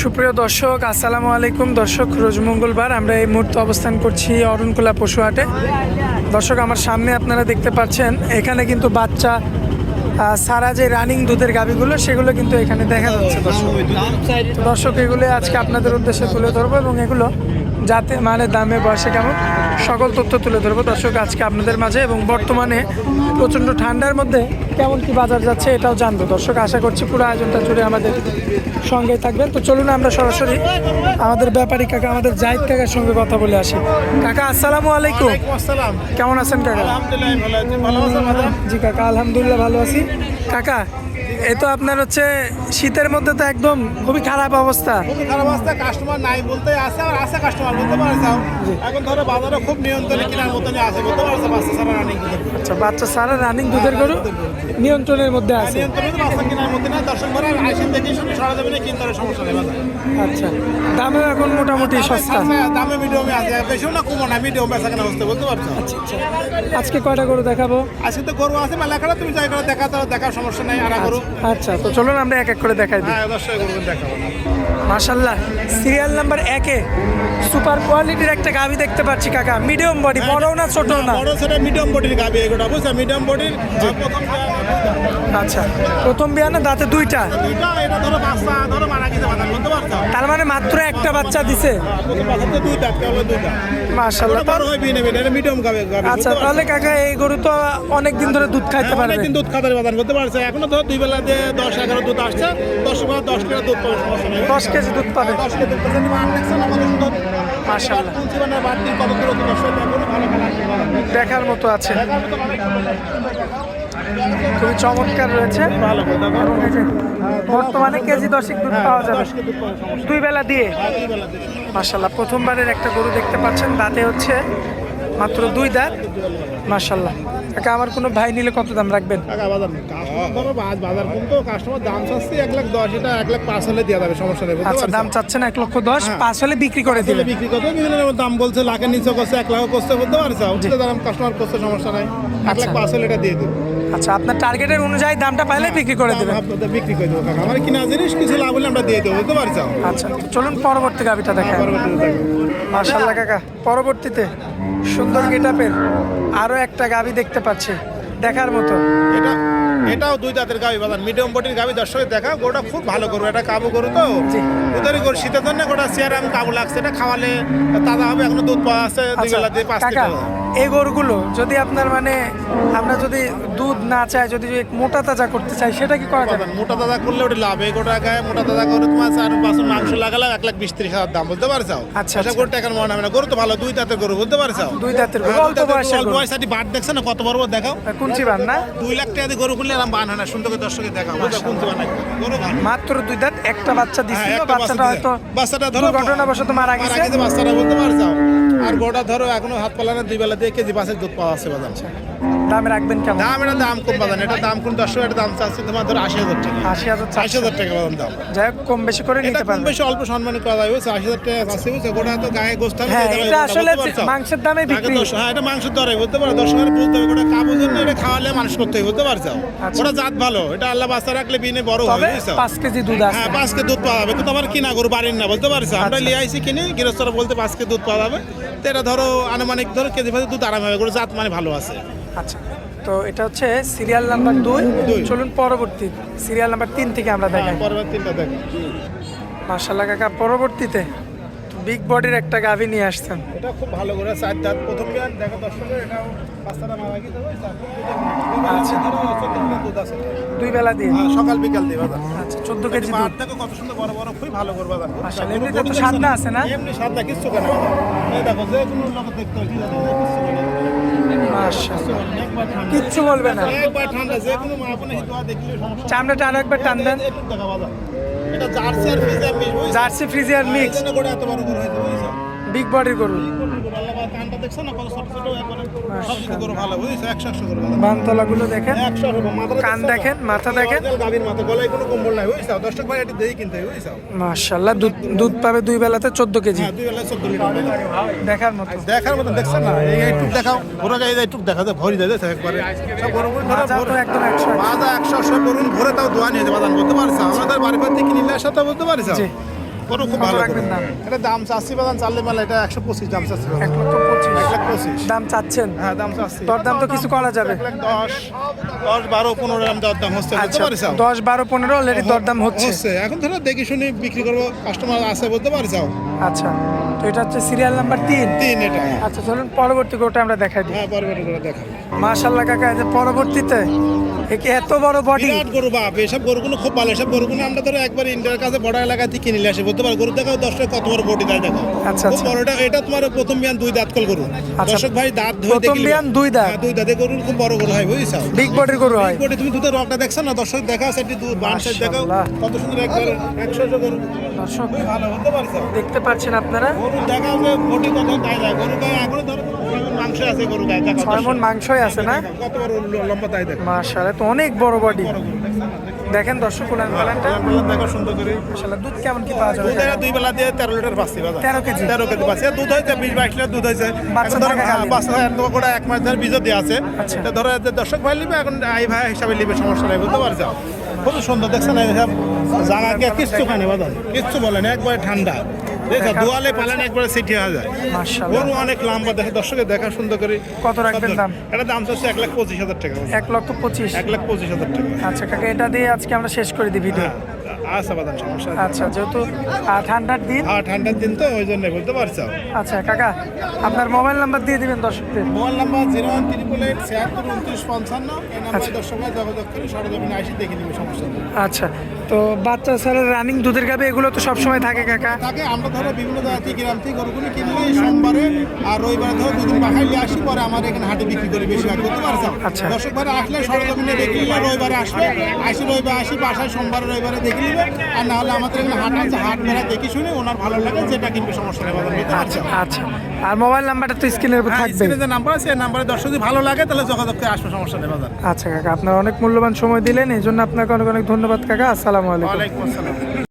সুপ্রিয় দর্শক, আসসালামু আলাইকুম। দর্শক, রোজ মঙ্গলবার আমরা এই মুহূর্তে অবস্থান করছি অরণকুলা পশুহাটে। দর্শক, আমার সামনে আপনারা দেখতে পাচ্ছেন এখানে কিন্তু বাচ্চা সারা যে রানিং দুধের গাভীগুলো সেগুলো কিন্তু এখানে দেখা যাচ্ছে। দর্শক এগুলো আজকে আপনাদের উদ্দেশ্যে তুলে ধরবো এবং এগুলো যাতে মানে দামে বয়সে কেমন সকল তথ্য তুলে ধরবো দর্শক আজকে আপনাদের মাঝে, এবং বর্তমানে প্রচণ্ড ঠান্ডার মধ্যে কেমন কি বাজার যাচ্ছে এটাও জানবো। দর্শক, আশা করছি পুরো আয়োজনটা জুড়ে আমাদের সঙ্গে থাকবেন। তো চলুন আমরা সরাসরি আমাদের ব্যাপারী কাকা, আমাদের জাহিদ কাকার সঙ্গে কথা বলে আসি। কাকা, আসসালামু আলাইকুম। কেমন আছেন কাকা? জি কাকা, আলহামদুলিল্লাহ ভালো আছি। কাকা, এই তো আপনার হচ্ছে শীতের মধ্যে তো একদম খুবই খারাপ অবস্থা। কাস্টমার নাই বলতে আছে, আর আছে কাস্টমার বলতে পারছো। এখন ধরো বাজারে খুব নিয়ন্ত্রণে কেনার মতনই আছে বলতে পারছো। বাচ্চা সারা রানিং দুধের, আচ্ছা, বাচ্চা সারা রানিং দুধের গরু নিয়ন্ত্রণের মধ্যে আছে। নিয়ন্ত্রণে বাচ্চা কেনার মধ্যে না, দর্শক ঘরে আইসেন দেখে শুনে সারা যাবে না, কিনতে সমস্যা নেই। আচ্ছা, দামে এখন মোটামুটি সস্তা, দামে মিডিয়ামে আছে, বেশিও না কমও না, মিডিয়াম বেচা কেনা হচ্ছে বলতে পারছো। আচ্ছা, আজকে কয়টা গরু দেখাবো? আজকে তো গরু আছে মেলা করে, তুমি যাই করে দেখা তো দেখার সমস্যা নাই। আর গরু আচ্ছা, তো চলুন আমরা এক এক করে দেখাই দিই। হ্যাঁ, দর্শক গরু দেখাবো। মাশাআল্লাহ, সিরিয়াল নাম্বার 1-এ সুপার কোয়ালিটির একটা গাভী দেখতে পাচ্ছি কাকা। মিডিয়াম বডি, বড়ও না ছোটও না, বড় সেটা মিডিয়াম বডির গাবি এগুলো বুঝছো, মিডিয়াম বডির প্রথম। আচ্ছা, প্রথম বিয়ানে দাঁতে দুইটা। এটা ধরো বাচ্চা ধরো মারা গেছে বাজার বলতে পারছো। তার মানে মাত্র একটা বাচ্চা দিছে। প্রথম বাচ্চাতে দুইটা, কেবল দুইটা। মাশাআল্লাহ, বড় হয় বিনে বিনে, এটা মিডিয়াম গাবি। আচ্ছা, তাহলে কাকা এই গরু তো অনেক দিন ধরে দুধ খাইতে পারবে। অনেকদিন দুধ খাতার বাজার করতে পারছে। এখনো ধর দুই বেলা দিয়ে 10-11 দুধ আসছে, 10 বা 10 কিলো দুধ পাবে, সমস্যা নেই। 10 কেজি দুধ পাবে। 10 কেজি দুধ পাবে। মান দেখছেন না কত সুন্দর। মাশাআল্লাহ, কুঞ্চি মানে বাড়তি কত কিলো দুধ আসছে, এখনো ভালো ভালো দেখার মতো আছে, দেখার মতো অনেক সুন্দর। খুবই চমৎকার রয়েছে। ভালো কথা। এবং এই যে বর্তমানে কেজি 10 দুধ পাওয়া যাবে 10 কেজি দুধ পাবে, সমস্যা দুই বেলা দিয়ে। নেই। দুই বেলা দিয়ে। মাশাআল্লাহ, প্রথমবারের একটা গরু দেখতে পাচ্ছেন, দাঁতে হচ্ছে মাত্র 2 দাঁত। মাশাআল্লাহ কাকা, আমার কোনো ভাই নিলে কত দাম রাখবেন? টাকা বাজার নেই। কাস্টমার ধরো বাজার কম তো, কাস্টমার দাম চাচ্ছে 1,10,000, এটা 1,05,000 হলে দেওয়া যাবে, সমস্যা নেই। আচ্ছা, দাম চাচ্ছেন 1,10,000, 5 হলে বিক্রি করে দিলে বিক্রি করতে বিভিন্ন দাম বলছে, লাখের নিচে করছে, 1 লাখ করছে বলতে পারছো। উঠতে দাম কাস্টমার করছে, সমস্যা নাই। 1,05,000 হলে এটা দিয়ে দেবো। আচ্ছা, আপনার টার্গেটের অনুযায়ী দামটা পাইলে বিক্রি করে দেবেন। আপনাদের বিক্রি করে দেবো কাকা, আমার কিনা জিনিস কিছু লাভ হলে আমরা দিয়ে দেবো বুঝতে পারছো। আচ্ছা, তো চলুন পরবর্তী গাভিটা দেখাই। মাশাআল্লাহ কাকা, পরবর্তীতে সুন্দর গেটআপের আরো একটা গাভি দেখতে পাচ্ছি, দেখার মতো। এটাও দুই দাঁতের গাভি বাজার, মিডিয়াম বডির গাভি। দর্শকের দেখা, গোটা খুব ভালো গরু, এটা কাবু গরু তো। জি, দুধেরই গরু, শীতের জন্য গোটা চেয়ারে আমি কাবু লাগছে, এটা খাওয়ালে তাজা হবে। এখনো দুধ পাওয়া আছে, 2 বেলা দিয়ে 5 কাকা, লিটার। এই গরুগুলো যদি আপনার মানে আমরা যদি দুধ না চাই, যদি মোটা তাজা করতে চাই, সেটা কি করা যাবে? মোটা দাদা করলে ওটা লাভ। এই গোটা গায়ে মোটা দাদা করে তোমার 4-5 মাংস লাগালে 1,20,000-30,000 দাম বলতে পারছো। আচ্ছা, আচ্ছা, গরুটা এখন মনে হবে না, গরু তো ভালো, দুই দাঁতের গরু বলতে পারছো। দুই দাঁতের গরু, অল্প বয়সের গরু। বয়স আটি বাট দেখছে না কত বড় বড়, দেখাও। কুঞ্চি বান না? 2 লাখ টাকা দিয়ে গরু কিনলে এরকম বান হয় না, সুন্দর করে দর্শকের দেখাও। কুঞ্চি বানাই গরু ভালো। মাত্র 2 দাঁত, একটা বাচ্চা দিছিল, একটা বাচ্চাটা হয়তো বাচ্চাটা ধরো দুর্ঘটনাবশত মারা গেছে। বাচ্চাটা বলতে পারছো। আর গোটা ধরো এখনো হাত পালানো, 2 বেলা দিয়ে কেজি 5 দুধ পাওয়া আছে বাজার। দাম রাখবেন কেমন? দাম, এটা দাম কম বাজার, এটা দাম কোন 10 টাকা দাম চাচ্ছে তোমার ধরো 80,000 টাকা। 80,000, 80,000 টাকা বাজার দাম। যাই হোক, কম বেশি করে এটা নিতে কম পারবেন। বেশি অল্প সম্মানী করা যায়, বুঝছো। 80,000 টাকা চাচ্ছে, বুঝছো। গোটা তো গায়ে গোস্ত হবে, হ্যাঁ, এটা আসলে মাংসের দামে বিক্রি। হ্যাঁ, এটা মাংসের দরে বলতে পারো। দর্শকের বুঝতে হবে, গোটা কাবুর জন্য এটা খাওয়ালে মানুষ করতে হবে বলতে পারছো। আচ্ছা। ওটা জাত ভালো, এটা আল্লাহ বাচ্চা রাখলে বিনে বড় তবে হবে, বুঝছো। 5 কেজি দুধ আছে। হ্যাঁ, 5 কেজি দুধ পাওয়া যাবে। কিন্তু আমার কিনা গরু বাড়ির না বলতে পারছো। আমরা লিয়ে আইসি কিনে, গৃহস্থরা বলতে 5 কেজি দুধ পাওয়া যাবে। তো এটা ধরো আনুমানিক ধরো কেজি 5 দুধ আরাম হবে, গরু জাত মানে ভালো আছে। আচ্ছা, তো এটা হচ্ছে সিরিয়াল নাম্বার 2। চলুন পরবর্তী সিরিয়াল নাম্বার 3 থেকে আমরা দেখাই। পরের তিনটা দেখো। মাশাআল্লাহ কাকা, পরবর্তীতে বিগ বডির একটা গাভী নিয়ে আসছেন। এটা খুব ভালো করে 4 দাঁত, প্রথম বিয়ান দেখো দর্শকের। এটাও বাচ্চাটা মারা গেছে, বুঝছো। আচ্ছা, ধরো 14 কিলো দুধ আছে। 2 বেলা দিয়ে। হ্যাঁ, সকাল বিকাল দিয়ে বাজার। আচ্ছা, 14 কেজি দুধ। বাট দেখো কত সুন্দর বড় বড়, খুবই ভালো করে বাজার। মাশাআল্লাহ, এমনিতে তো সাদা আছে না? এমনি সাদা কিচ্ছু কেন। এই দেখো, যে কোনো লোক দেখতে হয়, কি জানো, কিচ্ছু কেন। মাশাআল্লাহ, একবার ঠান্ডা, কিচ্ছু বলবে না। একবার ঠান্ডা, যে কোনো মা আপনি দোয়া দেখলে সমস্যা। চামড়াটা আরো একবার টান দেন। একটু দেখা বাজার। এটা জার্সি আর ফ্রিজিয়ান মিক্স, বুঝছো। জার্সি ফ্রিজিয়ান মিক্স, এই জন্য গোটা এত বড় করে হয়েছে, বুঝছো। বিগ বডির গরু। আল্লাহ কানটা দেখছো না কত ছোট ছোট, একবারে সবচেয়ে গরু ভালো, বুঝছো। 100 করে বাজার। বানতলাগুলো দেখেন, 100 মাথা কান দেখেন, মাথা দেখেন। গাভীর মাথা, গলায় কোনো কম্বল নাই, বুঝছো। 10 টাকা ভাই এটা দেই কিনতে, বুঝছো। মাশাআল্লাহ, দুধ পাবে 2 বেলাতে 14 কেজি, হ্যাঁ, 2 বেলা 14 লিটার। দেখার মতো। দেখার মতো দেখছেন না, এই একটু দেখাও। ঘোরা গায়ে একটু দেখা যায়, ভরি দেয় একবারে। সব গরু গরু ধরে মাজাও তো একদম 100। মাজা 100 সব গরু ভরে তাও দোয়া নিয়ে বাজান বলতে পারছো। আমাদের বাড়ি বাড়ি কিনে নিলে আসা তো বলতে পারছো। জি, গরু খুব কত ভালো রাখবেন দাম? এটা দাম চাচ্ছি বাদান চাললে মাল এটা 125 দাম চাচ্ছি 1,25,000 1,25,000 দাম চাচ্ছেন? হ্যাঁ দাম চাচ্ছি দরদাম তো কিছু করা যাবে। 10 12 15 দাম দরদাম হচ্ছে বুঝতে আচ্ছা পারছো 10 12 15 অলরেডি দরদাম হচ্ছে। এখন ধরো দেখি শুনি বিক্রি করবো কাস্টমার আছে বলতে পারছো আচ্ছা তো এটা হচ্ছে সিরিয়াল নাম্বার 3। 3 এটা আচ্ছা চলুন পরবর্তী গরুটা আমরা দেখাই দিই। হ্যাঁ পরবর্তী করে দেখা মাশাআল্লাহ কাকা, এই যে পরবর্তীতে একে এত বড় বডি। বিরাট গরু বাপ এসব গরুগুলো খুব ভালো এসব গরুগুলো আমরা ধরো একবার ইন্ডিয়ার কাছে বড় এলাকা থেকে কিনে নিয়ে আসি বলতে পারো গরু দেখাও 10 টাকা কত বড় বডি দেয় দেখো আচ্ছা, খুব আচ্ছা। বড়টা এটা তোমার প্রথম বিয়ান 2 দাঁত কল গরু আচ্ছা। দর্শক ভাই দাঁত ধরে প্রথম দেখি বিয়ান 2 দাঁত? 2 দাঁতে গরু খুব বড় গরু হয় বুঝছো বিগ বডির গরু হয়। বডি তুমি দুধের রকটা দেখছো না দর্শক দেখাও সেটি বান সাইড দেখাও মাশাআল্লাহ। কত সুন্দর একবার 100 গরু দর্শক খুবই ভালো হতে পারছো দেখতে পাচ্ছেন আপনারা, গরু দেখাও যে বডি কত তাই যায় গরু গায়ে এখন ধরো মাংস আছে গরু গায়ে দেখো 6 মণ মাংসই আছে না? কত বড় লম্বা তাই দেখো মাশাআল্লাহ তো অনেক বড় বডি। বড় গরু দেখছো না দেখেন দর্শক উলান পালানটা দেখো সুন্দর করে মাশাআল্লাহ। দুধ কেমন কি পাওয়া যাবে? দুধ এরা 2 বেলা দিয়ে 13 লিটার পাচ্ছি বাজার 13 কেজি? 13 কেজি পাচ্ছি দুধ হয়েছে 20-22 লিটার দুধ হয়েছে বাচ্চা এখন ধরো, থাকাকালীন? বাচ্চা হয় তো গোটা 1 মাস ধরে বীজও দেওয়া আছে আচ্ছা। তো ধরো যে দর্শক ভাই নিবে এখন আই ভাই হিসাবে নিবে সমস্যা নাই বুঝতে পারছো খুব সুন্দর দেখছেন না এসব জায়গাকে কিচ্ছু খানে বাজার কিচ্ছু বলেন একবারে ঠান্ডা দেখো দুয়ালে পালান একবারে সিটি হয়ে যায় মাশাআল্লাহ। গরু অনেক লম্বা দেখে দর্শকের দেখা সুন্দর করে কত রাখবেন দাম? এটা দাম চাচ্ছে 1,25,000 টাকা 1,25,000। 1,25,000 টাকা আচ্ছা কাকা, এটা দিয়ে আজকে আমরা শেষ করে দিই ভিডিও। হ্যাঁ আচ্ছা বাদাম সমস্যা নেই। আচ্ছা যেহেতু ঠান্ডার দিন। হ্যাঁ ঠান্ডার দিন তো ওই জন্য বলতে পারছো আচ্ছা কাকা, আপনার মোবাইল নাম্বার দিয়ে দিবেন দর্শকদের। মোবাইল নাম্বার 01388762955 এই নাম্বারে দর্শকরা যোগাযোগ করে সরজমিনে আসি দেখে নিবে সমস্যা নেই আচ্ছা তো বাচ্চা ছাড়া রানিং দুধের গাবে এগুলো তো সবসময় থাকে কাকা? তাকে আমরা ধরো বিভিন্ন জায়গা থেকে গ্রাম থেকে গরুগুলো কিনলে সোমবারে আর রবিবারে ধরো দুদিন বাসায় নিয়ে আসি পরে আমার এখানে হাটে বিক্রি করে বেশি আর করতে পারছো আচ্ছা। দর্শক ভাই আসলে সরজমিনে দেখে নিলে রবিবারে আসবে রবিবারে আসি বাসায় সোমবারে রবিবারে দেখে নিবে আর না হলে আমাদের এখানে হাট আছে হাট মেলা দেখে শুনে ওনার ভালো লাগে যেটা কিনবে সমস্যা নেই বাজার বুঝতে পারছো আচ্ছা আর মোবাইল নাম্বারটা তো স্ক্রিনের উপর থাকবে। স্ক্রিনে যে নাম্বার আছে এই নাম্বারে দর্শক যদি ভালো লাগে তাহলে যোগাযোগ করে আসবে সমস্যা নেই বাজার আচ্ছা কাকা, আপনার অনেক মূল্যবান সময় দিলেন, এই জন্য আপনাকে অনেক অনেক ধন্যবাদ কাকা। আসসালামু আলাইকুম। ওয়ালাইকুম আসসালাম